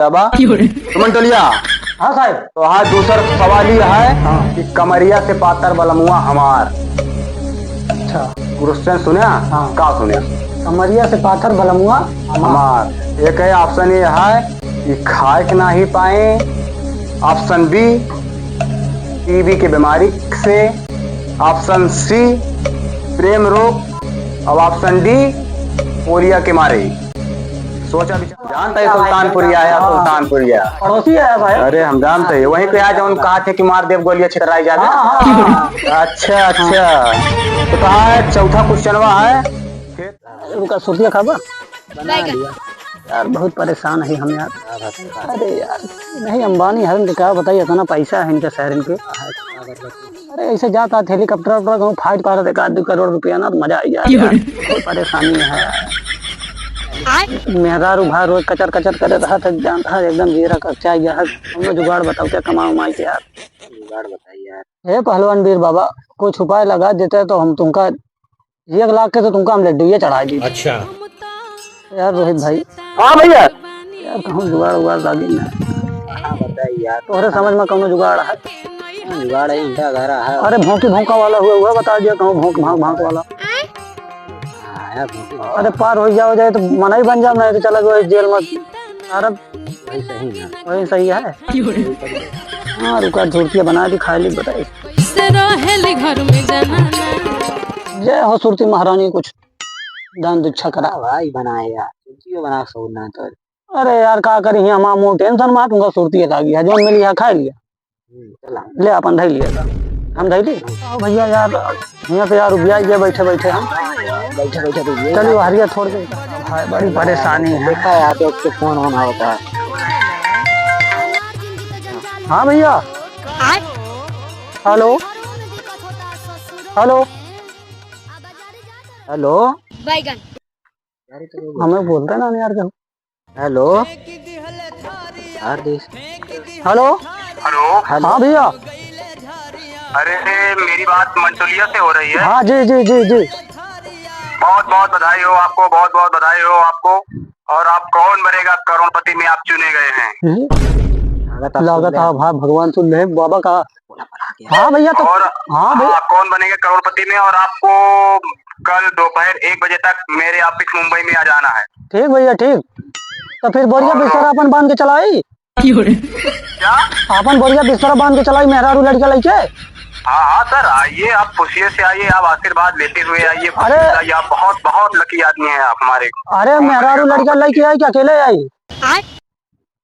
बाबा सुमन टोलिया। हाँ साहब। तो हाँ, दूसरा सवाल ये है कि कमरिया से पातर बलमुआ हमार। अच्छा, क्वेश्चन सुने? हाँ। का सुने? कमरिया से पाथर बलमुआ हमार। एक है ऑप्शन ये है कि खाए के ना ही पाए। ऑप्शन बी टीबी के बीमारी से। ऑप्शन सी प्रेम रोग। और ऑप्शन डी पोलिया के मारे। सोचा विचार। जानता है सुल्तानपुरिया है, सुल्तानपुरिया पड़ोसी है साहब। अरे हम जानते हैं, वहीं पे आज हम कहा थे कि मारदेव गोलियां छिटराई जावे। अच्छा अच्छा, तो कहा है चौथा क्वेश्चन है उनका सुर्तिया खाबा यार, बहुत परेशान है हम यार। अरे यार नहीं, अंबानी है इनके, क्या बताइए, इतना पैसा है इनके शहर इनके। अरे ऐसे जाता हेलीकॉप्टर वॉप्टर फाइट कर रहे 1-2 करोड़ रुपया ना, तो मजा आई जाए यार। बहुत परेशानी है। मेहरारू भाई रोज कचर कचर करे रहा था, जानता है एकदम जीरा कच्चा यार। हम लोग जुगाड़ बताओ क्या कमाओ माई के यार। जुगाड़ बताइए यार। हे पहलवान वीर बाबा, कुछ उपाय लगा देते तो हम तुमका 1 लाख के तो तुमका हम लड्डू चढ़ा दी। अच्छा यार रोहित भाई। हाँ भैया। यार कहूँ जुगाड़ उगाड़ लागी ना। हाँ बताइए यार। तोहरे समझ में कहूँ जुगाड़ है? जुगाड़ है, इंटा घरा है। अरे भौंकी भौंका वाला हुआ बता दिया, कहूँ भौंक भाग भाग वाला। हाँ यार, अरे पार हो जाओ जाए तो मना ही बन जाओ, नहीं तो चला गया जेल में। अरे वही सही ना। वही सही है। हाँ रुका, झूठिया बना दी, खा ली, बताइए। घर में जाना जय हो सुरती महारानी, कुछ दान दीक्षा करा। भाई बनाए यार, सुर्तियों बना सोना तो। अरे यार का करी, हमारा मुँह टेंशन में तुमका सुरती आ गया, जो मिली है खा लिया। चला ले अपन धई लिया, हम धई ली। भैया यार यहाँ पे यार रुपया ये बैठे बैठे हम बैठे बैठे तो ये चलिए हरिया छोड़ दे भाई, बड़ी परेशानी है। देखा यार, तो उसके फोन ऑन होता है। हाँ भैया, हेलो हेलो हेलो बैगन हमें बोलते ना यार कहूँ। हेलो यार देश। Hello hello. हाँ भैया। अरे मेरी बात मंटोलिया से हो रही है? हाँ जी जी जी जी। बहुत बहुत बधाई हो आपको, बहुत बहुत बधाई हो आपको। और आप कौन बनेगा करोड़पति में आप चुने गए हैं। लागत है भाई, भगवान सुन ले बाबा का। हाँ भैया तो और हाँ भैया, कौन बनेगा करोड़पति में, और आपको कल दोपहर 1 बजे तक मेरे ऑफिस मुंबई में आ जाना है। ठीक भैया ठीक। तो फिर बोरिया बिस्तर अपन बांध के चलाई। क्या? अपन बोरिया बिस्तर बांध के चलाई, मेहरारू लड़का लेके। हाँ हाँ सर, आइए, आप खुशी से आइए, आप आशीर्वाद लेते हुए आइए। अरे आप बहुत बहुत लकी आदमी हैं आप हमारे। अरे मेहरारू लड़का लेके आई, क्या अकेले आई?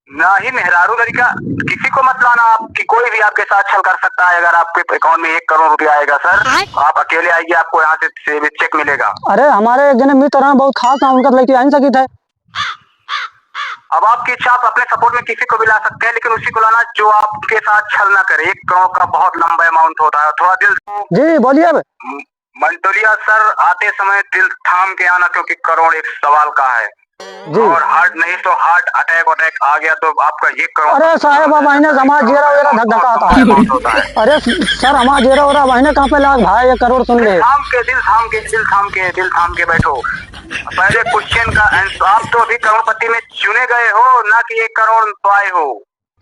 ना ही मेहरारू लड़का, किसी को मत लाना आप, कि कोई भी आपके साथ छल कर सकता है। अगर आपके अकाउंट में 1 करोड़ रुपया आएगा सर, आप अकेले आइए, आपको यहाँ से चेक मिलेगा। अरे हमारे एक जने मित्र हैं बहुत खास है, उनका लेके आ नहीं सकी थे। अब आपकी इच्छा, आप अपने सपोर्ट में किसी को भी ला सकते हैं, लेकिन उसी को लाना जो आपके साथ छल ना करे। 1 करोड़ का बहुत लंबा अमाउंट होता है, थोड़ा दिल। जी बोलिए। अब मंटोलिया सर, आते समय दिल थाम के आना, क्योंकि करोड़ एक सवाल का है। जी। और हार्ट नहीं तो हार्ट अटैक आ गया तो आपका 1 करोड़। अरे साहेब अब महीने समाज जेरा वेरा धक धका आता है। अरे सर हमारा जेरा वेरा महीने कहाँ पे लाग भाई, 1 करोड़ सुन ले। दिल थाम के बैठो। पहले क्वेश्चन का आंसर, आप तो अभी करोड़पति में चुने गए हो, ना कि 1 करोड़ पाए हो।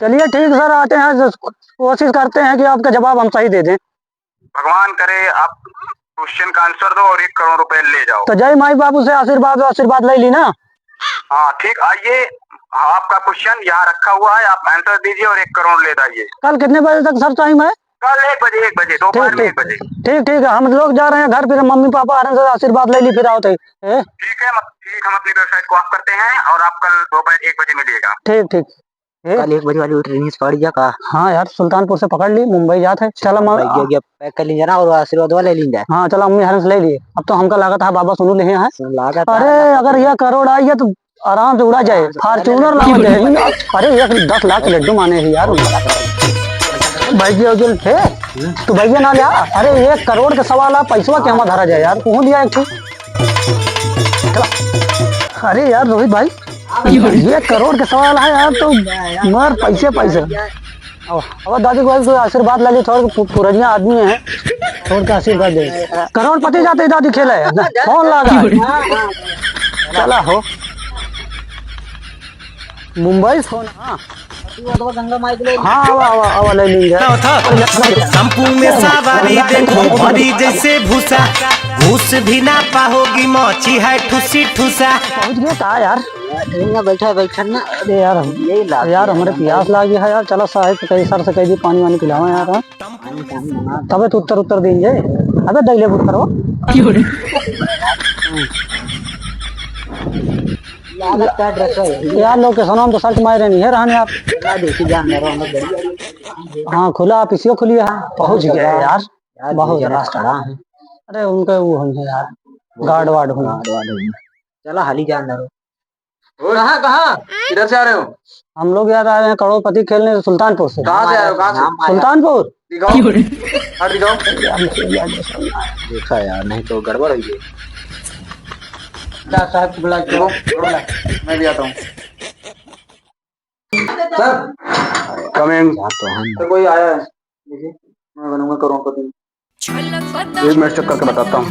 चलिए ठीक सर, आते हैं, कोशिश करते हैं कि आपका जवाब हम सही दे दें। भगवान करे आप क्वेश्चन का आंसर दो और 1 करोड़ रुपए ले जाओ। तो जय माई बाबू से आशीर्वाद ले ली ना। हाँ ठीक, आइए, आपका क्वेश्चन यहाँ रखा हुआ है, आप आंसर दीजिए और 1 करोड़ ले जाइए। कल कितने बजे तक सर टाइम है? कल 1 बजे दोपहर में 1 बजे। ठीक है, हम लोग जा रहे हैं घर, फिर मम्मी पापा आ रहे हैं, से आशीर्वाद ले ली फिर आओ। ठीक है, ठीक, हम अपनी वेबसाइट को ऑफ करते हैं और आप कल दोपहर 1 बजे मिलिएगा। ठीक ठीक। कल 1 बजे वाली ट्रेन पकड़ गया का? हाँ यार, सुल्तानपुर से पकड़ ली, मुंबई जाते। चलो पैक कर लीजिए ना, और आशीर्वाद वाले ले लीजिए। हाँ चलो, अम्मी हरन से ले लिए। अब तो हमका लागत है बाबा सुनू ले हैं। लागत अरे अगर 1 करोड़ आई है तो आराम से उड़ा जाए, फॉर्च्यूनर लाओ जाए। अरे 10 लाख लड्डू माने हैं यार भैया थे, तो भैया ना लिया। अरे 1 करोड़ का सवाल है, पैसा क्या हमारा धरा जाए यार, कौन दिया एक ठीक। अरे यार रोहित भाई, 1 करोड़ का सवाल है यार, तो मर पैसे। अब दादी को आशीर्वाद ले ली, थोड़ा पुरानिया आदमी है, थोड़ा का आशीर्वाद दे। करोड़पति जाते दादी खेले फोन लगा। चला हो मुंबई फोन हाँ गंगा माई के लिए हाँ आवा ले लेंगे। संपू में सवारी देखो भरी जैसे भूसा, घूस भी ना पाओगी मौची है ठुसी ठुसा। पहुंच गए कहा यार? बैठा ना। अरे यार यार हमारे प्यास लागी है यार। चलो साहब कई सर से कह दी पानी वानी पिलाओ यार। हाँ? तबे तो उत्तर देंगे। अबे दैले बुत करो यार। लोकेशन हम तो सर्च मारे नहीं है रहने आप। हाँ खुला आप इसी खुली है। पहुंच गया यार बहुत रास्ता। अरे उनका वो है यार गार्ड वार्ड चला हाली जान रहा। कहाँ कहाँ किधर से आ रहे हो? हम लोग यार आ रहे हैं करोड़पति खेलने सुल्तानपुर से। कहाँ से आ रहे हो? कहाँ से? सुल्तानपुर। दिखाओ हाथ दिखाओ। देखा यार नहीं तो गड़बड़ हुई है। साहब को बुला के मैं भी आता हूँ। Sir coming. तो कोई आया है देखिए मैं बनूंगा करोड़पति। एक मिनट चेक करके बताता हूँ।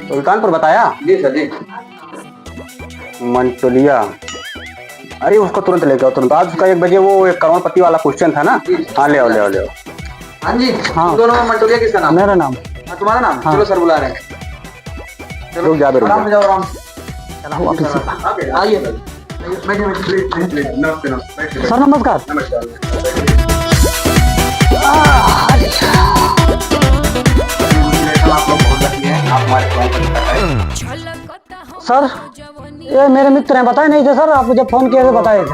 सुल्तानपुर बताया? जी सर जी। मंटोलिया अरे उसको तुरंत लेके आओ तुरंत। आज उसका 1 बजे वो 1 करोड़पति वाला क्वेश्चन था ना। हाँ ले आओ ले आओ ले आओ। हाँ जी हाँ दोनों में मंटोलिया किसका नाम? मेरा नाम। हाँ तुम्हारा नाम? हाँ। चलो सर बुला रहे हैं। चलो जा आराम से जाओ आराम से। चलो वापस आइए सर। नमस्कार। सर ये मेरे मित्र हैं बताए नहीं थे सर। आपको जब फोन किया तो बताए थे।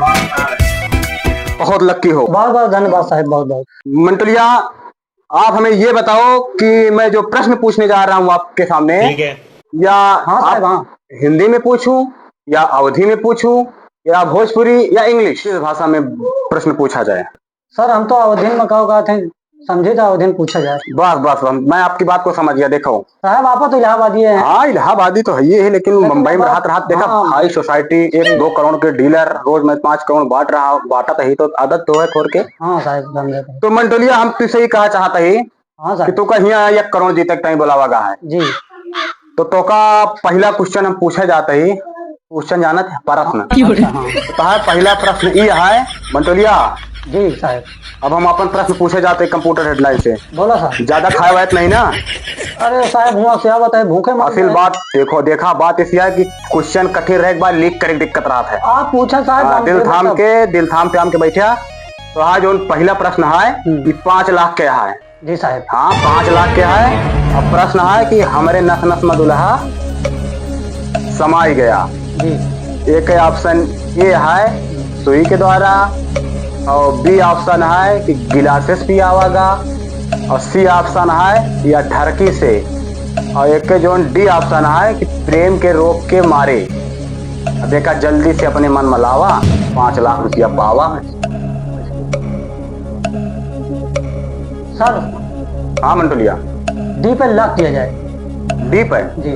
बहुत लक्की हो। बहुत बहुत धन्यवाद साहब बहुत बहुत। मंटोलिया आप हमें ये बताओ कि मैं जो प्रश्न पूछने जा रहा हूँ आपके सामने या हाँ साहब हाँ हिंदी में पूछूं या अवधी में पूछूं या भोजपुरी या इंग्लिश किस भाषा में प्रश्न पूछा जाए? सर हम तो अवधी में कहा थे समझे तो अवधी में पूछा जाए। बस बस मैं आपकी बात को समझ गया। देखो साहब आप तो इलाहाबादी है। हाँ इलाहाबादी तो है ये है लेकिन मुंबई में रात देखा हाई सोसाइटी 1-2 करोड़ के डीलर रोज मैं 5 करोड़ बांटा तो ही तो आदत तो है खोर के। हाँ साहब तो मंटोलिया हम तुझसे ही कहा चाहता ही कि तू कहीं 1 करोड़ जीते तक बोलावा गा है जी। तो का पहला क्वेश्चन हम पूछे जाते ही क्वेश्चन जाना था प्रश्न। तो पहला प्रश्न ये है मंटोलिया जी साहब। अब हम अपन प्रश्न पूछे जाते कंप्यूटर हेडलाइन से। बोला सर। ज्यादा खाए वायत नहीं ना? अरे साहब हुआ क्या बताए भूखे असल बात देखा बात ऐसी है कि क्वेश्चन कठिन रहे बार लीक करे दिक्कत रहा है। आप पूछा साहब दिल थाम के बैठा। तो आज जो पहला प्रश्न है कि 5 लाख के है जी साहब। हाँ 5 लाख के है। अब प्रश्न है कि हमारे नस नस में दुल्हा समाई गया जी। एक ऑप्शन ए है सुई के द्वारा और बी ऑप्शन है कि गिलासेस पिया होगा और सी ऑप्शन है या ठरकी से और एक जो डी ऑप्शन है कि प्रेम के रोग के मारे। अब देखा जल्दी से अपने मन मलावा 5 लाख रुपया पावा। सर हाँ मंटोलिया डी पे लॉक किया जाए। डी पे जी।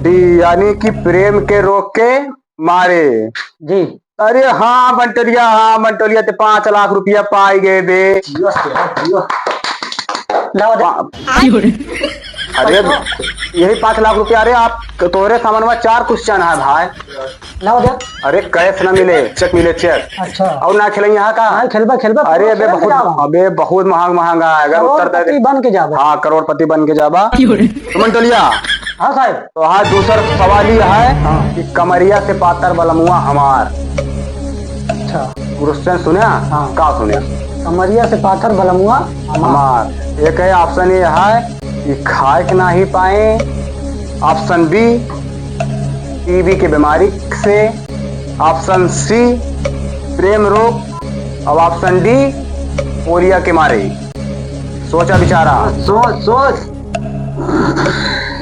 डी यानी कि प्रेम के रोग के मारे जी। अरे हाँ मंटोलिया ते 5 लाख रुपया पाई गए बे। अरे यही 5 लाख रुपया। अरे आप तोरे सामान में 4 क्वेश्चन है भाई। अरे कैश ना मिले चेक मिले चेक। अच्छा और ना खेलेंगे यहाँ का खेलबा। अरे अबे बहुत महंगा है। अगर उत्तर बन के जाबा। हाँ करोड़पति बन के जाबा। तो मंटोलिया हाँ साहब। तो हाँ दूसरा सवाल ये है कि कमरिया से पातर बलमुआ हमार। अच्छा क्वेश्चन सुनिया? हाँ का सुनिया? कमरिया से पाथर बलमुआ हमार। एक है ऑप्शन ये है कि खाए के ना ही पाए। ऑप्शन बी टीबी के बीमारी से। ऑप्शन सी प्रेम रोग और ऑप्शन डी पोलिया के मारे। सोचा बिचारा सोच।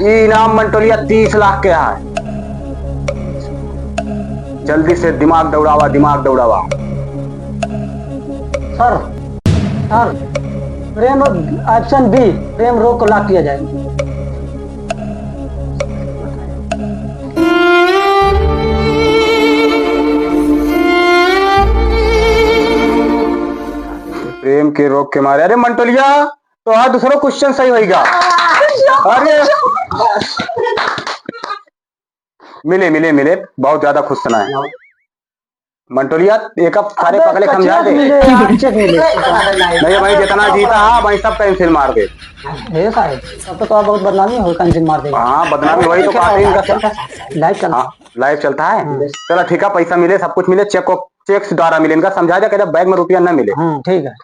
इनाम मंटोलिया 30 लाख के है। जल्दी से दिमाग दौड़ावा। सर प्रेम ऑप्शन बी प्रेम रोग को लॉक किया जाए। प्रेम के रोग के मारे। अरे मंटोलिया तो हाँ दूसरा क्वेश्चन सही होगा। अरे मिले मिले मिले, बहुत ज्यादा खुश सुना है मंटोलिया। एक अब सारे पगले समझा दे। नहीं भाई, जितना जीता हाँ भाई सब कैंसिल मार दे। हे साहब, तब तो आप बहुत बदनामी हो, कैंसिल मार देगा। हाँ बदनामी वही तो कहते हैं इनका। लाइव चल हाँ लाइव चलता है। चलो ठीक है, पैसा मिले, सब कुछ मिले, चेक द्वारा मिले, इनका समझा दे, कहते बैग में रुपया न मिले। ठीक है।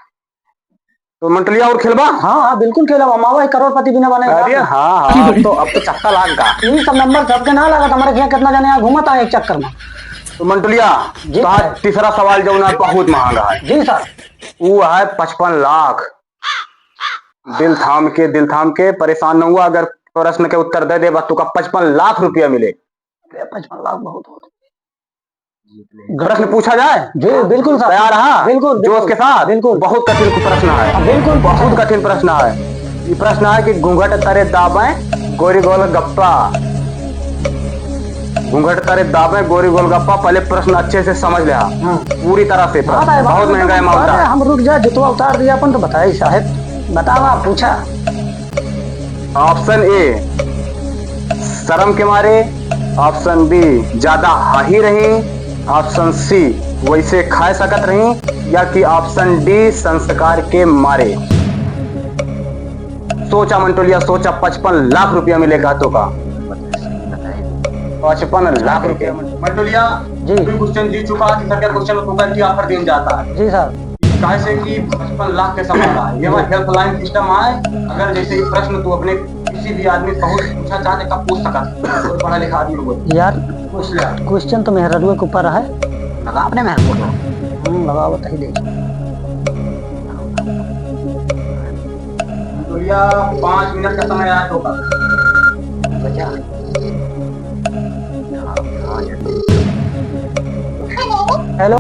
तो मंटलिया और खेलबा? हाँ हाँ बिल्कुल खेला, मामा करोड़पति भी ना बनेगा। अरे हाँ हाँ, अब तो चक्का लाग का ये सब नंबर सबके ना लगा, हमारे यहाँ कितना जाने यहाँ घूमता है एक चक्कर में। तो मंटलिया तो तीसरा सवाल जो ना बहुत महंगा है। जी सर। वो है 55 लाख। दिल थाम के परेशान न हुआ, अगर प्रश्न के उत्तर दे दे बस तुका 55 लाख रुपया मिले। 55 लाख बहुत होते। प्रश्न पूछा जाए? जी बिल्कुल सर। तैयार है? बिल्कुल जोश के साथ। बिल्कुल। बहुत कठिन प्रश्न है, बिल्कुल बहुत कठिन प्रश्न है। ये प्रश्न है कि घूंघट तरे दाबें गोरी गोल गप्पा। घूंघट तरे दाबें गोरी गोल गप्पा। पहले प्रश्न अच्छे से समझ लिया पूरी तरह से। बहुत महंगा अमाउंट है। हम रुक जाए, जुतवा उतार दिया अपन तो बताइए साहब, बतावा पूछा। ऑप्शन ए शर्म के मारे, ऑप्शन बी ज्यादा हाही रही, ऑप्शन सी वैसे खा सकत रही, या कि ऑप्शन डी संस्कार के मारे। सोचा मंटोलिया सोचा, 55 लाख रुपया मिलेगा तो का 55 लाख रुपया। मंटोलिया जी क्वेश्चन जीत चुका है, तीसरा क्वेश्चन में तुमको ऑफर देन जाता है। जी सर। कैसे कि 55 लाख के सवाल है, ये हमारा हेल्पलाइन सिस्टम है। अगर जैसे ये प्रश्न तू अपने किसी भी आदमी को पूछा चाहते कब पूछ सकता, तो पढ़ा लिखा आदमी को यार पूछ लिया। क्वेश्चन तो मेहरुआ के ऊपर है, लगा अपने महल को लगाओ बताइए देख। मंटोलिया 5 मिनट का समय आया होगा। Hello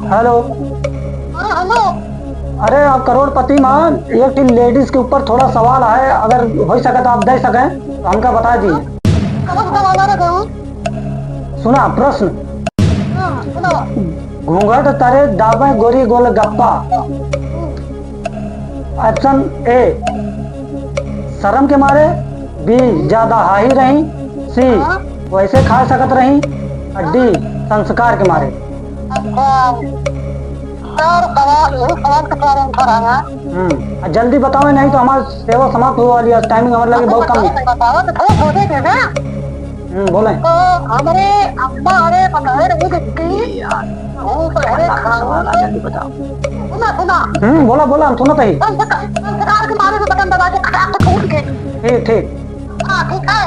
hello hello. अरे आप करोड़पति मान, एक टीम लेडीज के ऊपर थोड़ा सवाल है, अगर हो सके तो आप दे सकें तो हमका बता दीजिए। सुना प्रश्न? घूंघट तरे दाबे गोरी गोल गप्पा। ऑप्शन ए शर्म के मारे, बी ज्यादा हाही रही, सी वैसे खा सकत रही, और डी संस्कार के मारे। जल्दी बताओ, नहीं तो हमारी सेवा समाप्त होने वाली है, टाइमिंग हमारे लगे बहुत कम है। बोले हमारे अब्बा अरे पकाए रही थी। जल्दी बताओ। सुना सुना। बोला बोला, हम सुना ही। संस्कार के मारे से बटन दबा के खटाक से टूट गए। ठीक ठीक। हाँ ठीक है।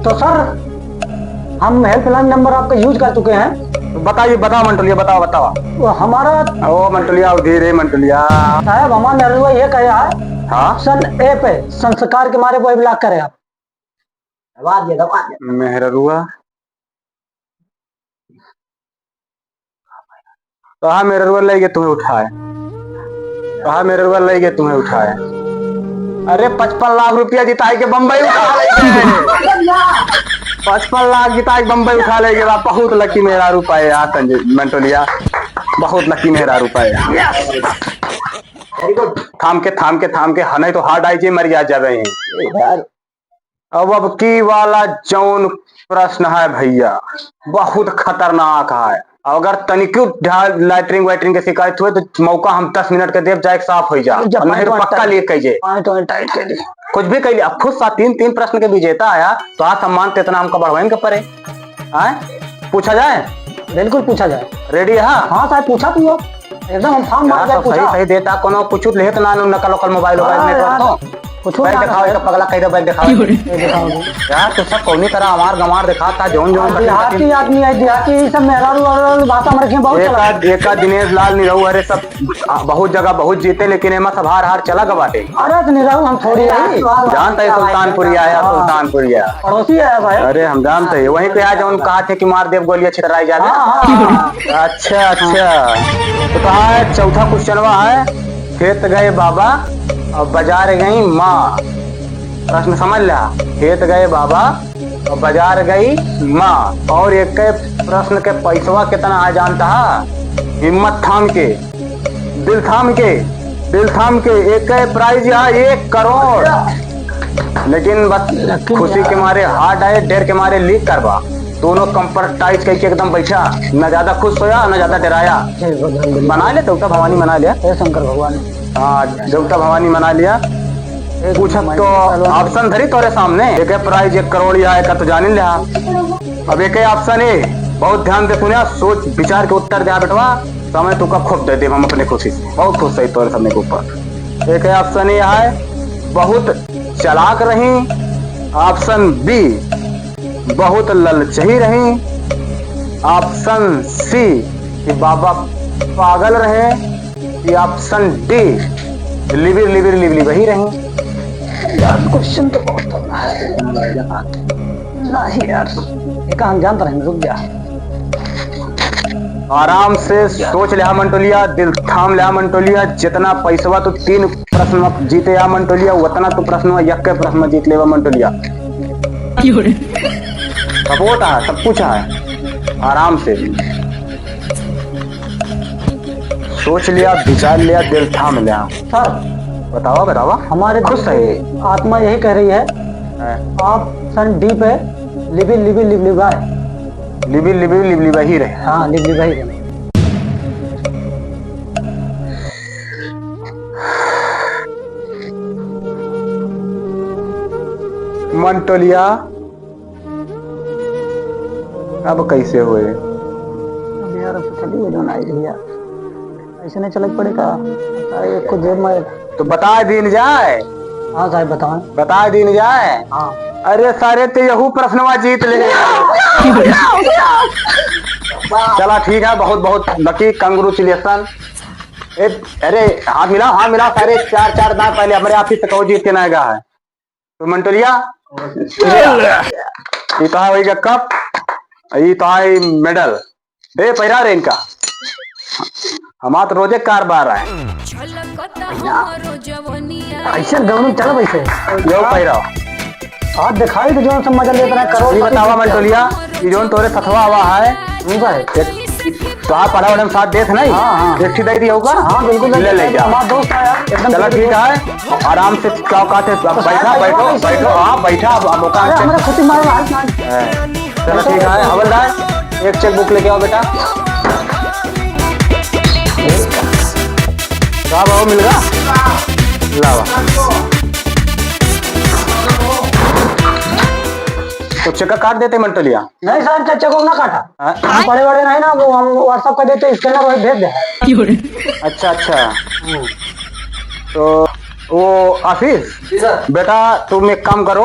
तो सर हम हेल्पलाइन नंबर आपका यूज कर चुके हैं। तो बताइए, बताओ मंटोलिया, बताओ बताओ। तो हमारा ओ मंटोलिया धीरे मंटोलिया साहब, हमारा मेहरुआ ये कहा है, हाँ ऑप्शन ए पे संस्कार के मारे वो ब्लॉक करे आप। मेहरुआ कहा मेहरुआ लेके तुम्हें उठाए, कहा मेहरुआ लेके तुम्हें उठाए। अरे 55 लाख रुपया जिताई के बम्बई उठा ले। 55 लाख जिताई के बम्बई उठा ले। बहुत लकी मेरा रुपये यार संजय मंटोलिया, बहुत लकी मेरा रुपये। थाम के हने तो हार्ड आई मर जावे हैं। अब की वाला जौन प्रश्न है भैया बहुत खतरनाक है। अगर तनिक लैटरिंग वैटरिंग के शिकायत हुए तो मौका हम 10 मिनट के देव जाए साफ हो जा, नहीं तो पक्का लिए कहिए कुछ भी कहिए। अब खुद सा 3 प्रश्न के विजेता आया तो आज सम्मान तो इतना हमको बढ़वाइन के परे। पूछा जाए? बिल्कुल पूछा जाए। रेडी है? हाँ साहब पूछा तू एकदम हम फार्म मार जाए। सही सही देता कोनो कुछ ले तो ना नकल वकल मोबाइल नेटवर्क तो कुछ बैग दिखाओ, एक पगला कहीं तो बैग दिखाओ यार। तो सब कौनी तरह हमार गंवार दिखाता जोन देहाती आदमी है, देहाती सब मेहरारू भाषा में रखे बहुत। एक दिनेश लाल निरहू अरे सब बहुत जगह बहुत जीते, लेकिन एमा सब हार चला गवाटे। अरे तो निरहू हम थोड़ी जानते है सुल्तानपुरिया आया, सुल्तानपुरिया पड़ोसी आया भाई। अरे हम जानते है वहीं पे आज उन कहा थे कि मार देव गोलियां छिटराई जावे। अच्छा तो कहा है चौथा क्वेश्चन है, खेत गए बाबा और बाजार गई माँ। प्रश्न समझ लिया? खेत गए बाबा और बाजार गई माँ। और एक प्रश्न के पैसवा कितना आ जानता है? हिम्मत थाम के, दिल थाम के एक प्राइज यहाँ 1 करोड़। लेकिन बस खुशी के मारे हार्ड आए, डर के मारे लीक करवा। दोनों कंप्यूटराइज करके एकदम बैठा, न ज्यादा खुश होया न ज्यादा डराया। बना ले देवता भवानी बना लिया। हे शंकर भगवान। हाँ देवता भवानी बना लिया। पूछा तो ऑप्शन धरी तोरे सामने, एक है प्राइज 1 करोड़ या एक तो जानी लिया। अब एक ऑप्शन है, बहुत ध्यान से सुनिया, सोच विचार के उत्तर दिया बेटवा। समय तुका खूब दे दे हम अपने खुशी से, बहुत खुश है तोरे सामने के ऊपर। एक है ऑप्शन ए है, बहुत चालाक रही। ऑप्शन बी, बहुत ललचही रही। ऑप्शन सी, कि बाबा पागल रहे। ऑप्शन डी, लिबिर लिबिर लिबली वही रही। यार क्वेश्चन तो बहुत होना है। नहीं यार, एक हम जानता नहीं, रुक जा। आराम से सोच लिया मंटोलिया, दिल थाम लिया मंटोलिया। जितना पैसवा तो 3 प्रश्न जीते या मंटोलिया, उतना तो प्रश्न एक प्रश्न जीत लेवा मंटोलिया। सपोर्ट है, सब कुछ है। आराम से सोच लिया, विचार लिया, दिल थाम लिया। सर बतावा बतावा। हमारे खुश है आत्मा यही कह रही है, ऑप्शन डी पे लिबिर लिबिर लिबलिबाई। लिबिर लिबिर लिबली वही रहे। हाँ लिबलिबाई रहे। मंटोलिया अब कैसे हुए? अब यार अब चली गई दोनों आई भैया, ऐसे नहीं चलक पड़ेगा। एक को जेब में तो बता दिन जाए। हाँ साहब बताओ। बता दिन जाए। हाँ अरे सारे तो यहू प्रश्नवा जीत ले। चला ठीक है, बहुत बहुत लकी, कंग्रेचुलेशन। अरे हाथ मिला सारे 4 दांत पहले हमारे ऑफिस से कहो जीत के ना गया है। तो मंटोलिया ये तो है वही का कप, ये तो है मेडल। ए पैरा रे इनका, हमारा तो रोजे कारबार है। ऐसे गवर्नमेंट चलो वैसे यो पैरा हाथ दिखाई तो जो मजा लेता है करो। ये बतावा मंटोलिया, ये जो तोरे सथवा हुआ है नहीं भाई, तो आप पढ़ा वढ़ा में साथ देख नहीं। हाँ। एक दे दी होगा। हाँ बिल्कुल ले जा। हमारा दोस्त है यार एकदम। चलो ठीक है, आराम से क्या कहते बैठा बैठो। हाँ बैठा, अब मौका। हमारा खुद ही मारो हाथ मार। चलो ठीक है, हवलदार एक चेक बुक लेके आओ बेटा। क्या भाव मिल गया? लावा तो चेक काट देते मंटोलिया। नहीं सर चच्चा को ना काटा, हम बड़े बड़े नहीं ना, वो हम व्हाट्सएप कर देते, स्कैनर वही भेज दे। अच्छा तो वो आशीष बेटा तुम एक काम करो,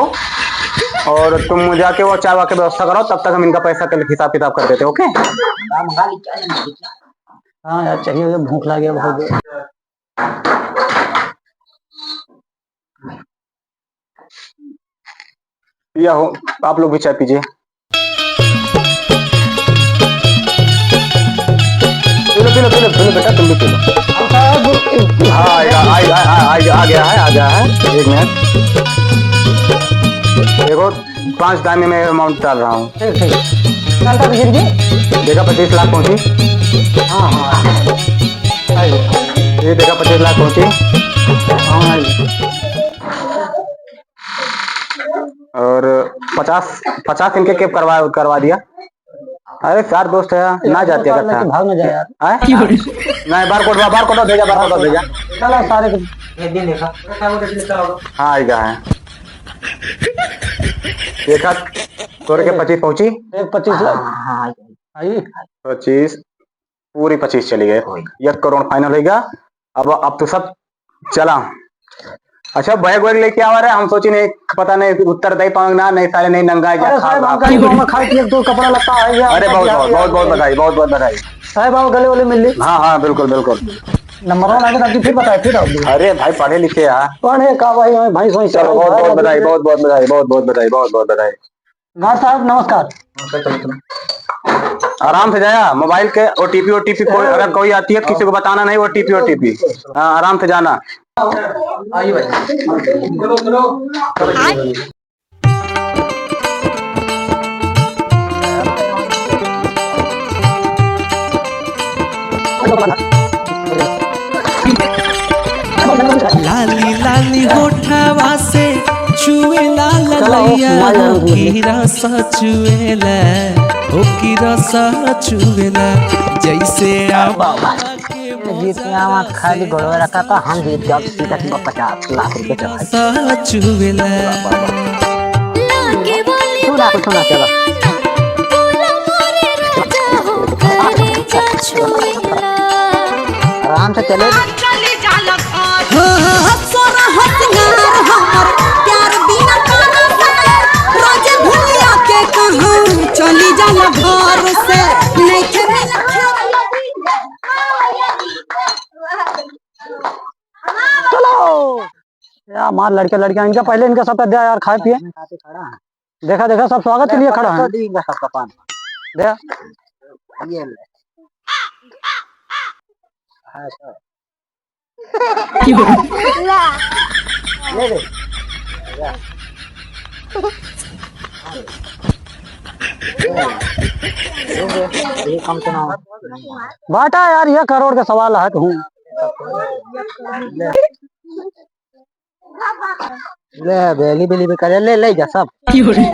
और तुम जाके वो चाय की व्यवस्था करो, तब तक हम इनका पैसा का हिसाब किताब कर देते। ओके? हाँ यार चाहिए, भूख लग गया बहुत जोर। या हो आप लोग भी चाय पीजिए। पी लो बेटा, तुम भी पी लो। हाँ आ गया है। एक मिनट, देखो 5 दाने में अमाउंट डाल रहा हूँ। देखा 25 लाख पहुंची। हाँ ये देखा 25 लाख पहुंची। और 50 इनके केप करवा दिया। अरे 4 दोस्त है ना, जाते अगर भाग न जाए यार। नहीं बार कोड भेजा। चलो सारे हाँ आएगा है। देखा तोरे के 25 पहुंची। 25 लाख आई 25 पूरी 25 चली गए। 1 करोड़ फाइनल होगा। अब तो सब चला। अच्छा बैग वैग लेके आ रहा है, हम सोची नहीं पता नहीं उत्तर दे पाऊंगा नहीं, सारे नहीं नंगा जा। कपड़ा लगता है। अरे बहुत बधाई साहब आप गले वाले मिल ली। हाँ बिल्कुल नंबर लगे ताकि फिर बताए फिर आओ। अरे भाई पढ़े लिखे यार। पढ़े का भाई भाई सोई। चलो बहुत बधाई। गार्ड साहब नमस्कार। आराम से जाया। मोबाइल के ओटीपी कोई अगर कोई आती है किसी को बताना नहीं। ओटीपी हाँ आराम से जाना। आइए भाई। लाली लाली होठवा से छुए ललैया हो की रसा चुएला हो की रसा चुएला जैसे जीतिया मत खाली गोड़वे रखा था हम जीत गए सीधा 50 लाख रुपए चला रसा चुएला लागे वाली सुना चलो आराम से चले चली जाला घर से नहीं चलो यार मार लड़के लड़कियां इनका पहले इनका सब दे यार खाए पिए देखा देखा सब स्वागत के लिए खड़ा है दे बाटा यार ये करोड़ का सवाल है तू ले बेली बेली भी करे ले ले जा सब जा।